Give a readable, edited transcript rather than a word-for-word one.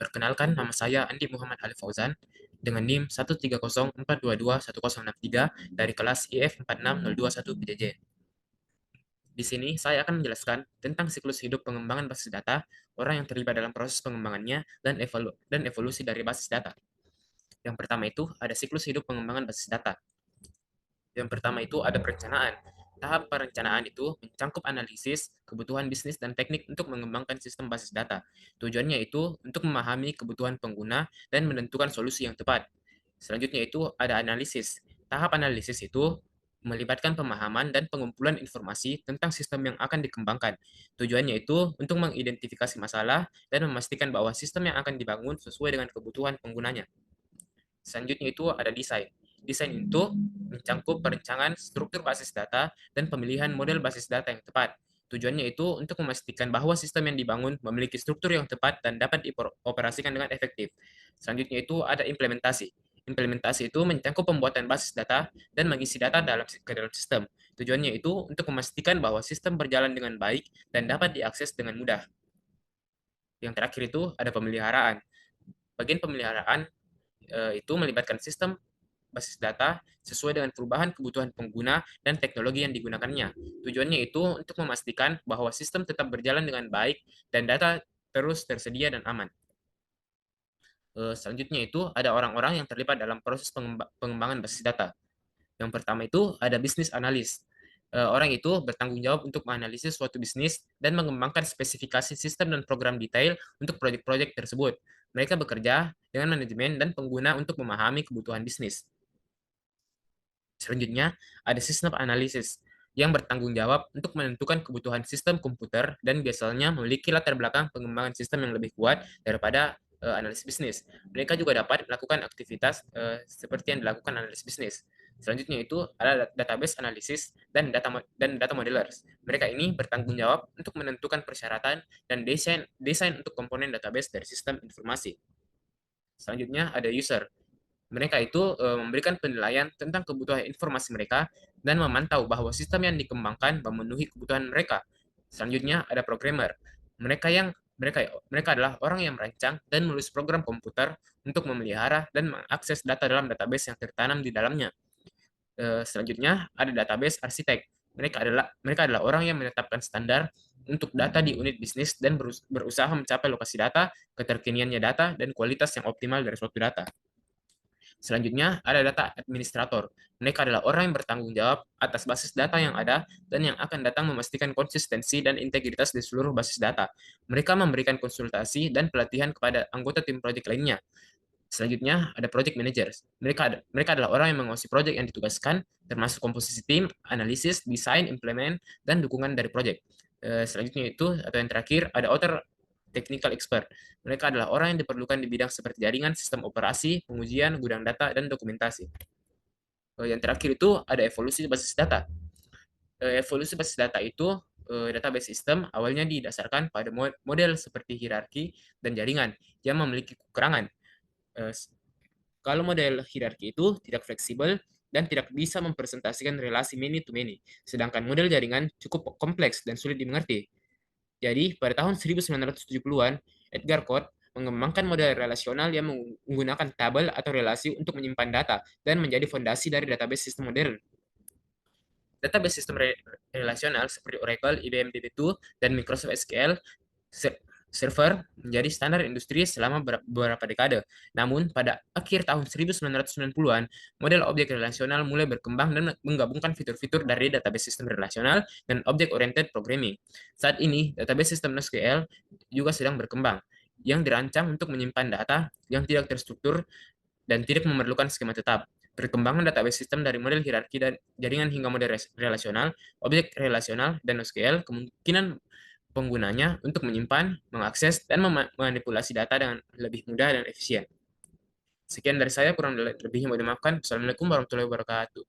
Perkenalkan, nama saya Andi Muhammad Ali Fauzan dengan NIM 130422163 dari kelas IF 46021 PJJ. Di sini saya akan menjelaskan tentang siklus hidup pengembangan basis data, orang yang terlibat dalam proses pengembangannya, dan evolusi dari basis data. Yang pertama itu ada siklus hidup pengembangan basis data. Yang pertama itu ada perencanaan. Tahap perencanaan itu mencakup analisis, kebutuhan bisnis, dan teknik untuk mengembangkan sistem basis data. Tujuannya itu untuk memahami kebutuhan pengguna dan menentukan solusi yang tepat. Selanjutnya itu ada analisis. Tahap analisis itu melibatkan pemahaman dan pengumpulan informasi tentang sistem yang akan dikembangkan. Tujuannya itu untuk mengidentifikasi masalah dan memastikan bahwa sistem yang akan dibangun sesuai dengan kebutuhan penggunanya. Selanjutnya itu ada desain. Desain itu mencakup perencanaan struktur basis data dan pemilihan model basis data yang tepat. Tujuannya itu untuk memastikan bahwa sistem yang dibangun memiliki struktur yang tepat dan dapat dioperasikan dengan efektif. Selanjutnya itu ada implementasi. Implementasi itu mencakup pembuatan basis data dan mengisi data ke dalam sistem. Tujuannya itu untuk memastikan bahwa sistem berjalan dengan baik dan dapat diakses dengan mudah. Yang terakhir itu ada pemeliharaan. Bagian pemeliharaan itu melibatkan sistem basis data sesuai dengan perubahan kebutuhan pengguna dan teknologi yang digunakannya. Tujuannya itu untuk memastikan bahwa sistem tetap berjalan dengan baik dan data terus tersedia dan aman. Selanjutnya itu ada orang-orang yang terlibat dalam proses pengembangan basis data. Yang pertama itu ada bisnis analis. Orang itu bertanggung jawab untuk menganalisis suatu bisnis dan mengembangkan spesifikasi sistem dan program detail untuk proyek-proyek tersebut. Mereka bekerja dengan manajemen dan pengguna untuk memahami kebutuhan bisnis. Selanjutnya, ada sistem analisis yang bertanggung jawab untuk menentukan kebutuhan sistem komputer dan biasanya memiliki latar belakang pengembangan sistem yang lebih kuat daripada analis bisnis. Mereka juga dapat melakukan aktivitas seperti yang dilakukan analis bisnis. Selanjutnya itu ada database analisis dan data modelers. Mereka ini bertanggung jawab untuk menentukan persyaratan dan desain untuk komponen database dari sistem informasi. Selanjutnya ada user. Mereka itu memberikan penilaian tentang kebutuhan informasi mereka dan memantau bahwa sistem yang dikembangkan memenuhi kebutuhan mereka. Selanjutnya ada programmer. Mereka yang mereka mereka adalah orang yang merancang dan menulis program komputer untuk memelihara dan mengakses data dalam database yang tertanam di dalamnya. Selanjutnya ada database arsitek. Mereka adalah orang yang menetapkan standar untuk data di unit bisnis dan berusaha mencapai lokasi data, keterkiniannya data, dan kualitas yang optimal dari suatu data. Selanjutnya, ada data administrator. Mereka adalah orang yang bertanggung jawab atas basis data yang ada dan yang akan datang memastikan konsistensi dan integritas di seluruh basis data. Mereka memberikan konsultasi dan pelatihan kepada anggota tim proyek lainnya. Selanjutnya, ada project managers. Mereka adalah orang yang menguasai proyek yang ditugaskan, termasuk komposisi tim, analisis, desain, implement, dan dukungan dari proyek. Selanjutnya itu, atau yang terakhir, ada outer technical expert. Mereka adalah orang yang diperlukan di bidang seperti jaringan, sistem operasi, pengujian, gudang data, dan dokumentasi. Yang terakhir itu ada evolusi basis data. Evolusi basis data itu database sistem awalnya didasarkan pada model seperti hierarki dan jaringan yang memiliki kekurangan. Eh, Kalau model hierarki itu tidak fleksibel dan tidak bisa mempresentasikan relasi many to many, sedangkan model jaringan cukup kompleks dan sulit dimengerti. Jadi, pada tahun 1970-an, Edgar Code mengembangkan model relasional yang menggunakan tabel atau relasi untuk menyimpan data dan menjadi fondasi dari database sistem modern. Database sistem relasional seperti Oracle, IBM DB2, dan Microsoft SQL Server menjadi standar industri selama beberapa dekade. Namun, pada akhir tahun 1990-an, model objek relasional mulai berkembang dan menggabungkan fitur-fitur dari database sistem relasional dan object-oriented programming. Saat ini, database sistem NoSQL juga sedang berkembang, yang dirancang untuk menyimpan data yang tidak terstruktur dan tidak memerlukan skema tetap. Perkembangan database sistem dari model hierarki dan jaringan hingga model relasional, objek relasional, dan NoSQL kemungkinan penggunanya untuk menyimpan, mengakses, dan memanipulasi data dengan lebih mudah dan efisien. Sekian dari saya, kurang lebihnya mohon dimaafkan. Assalamualaikum warahmatullahi wabarakatuh.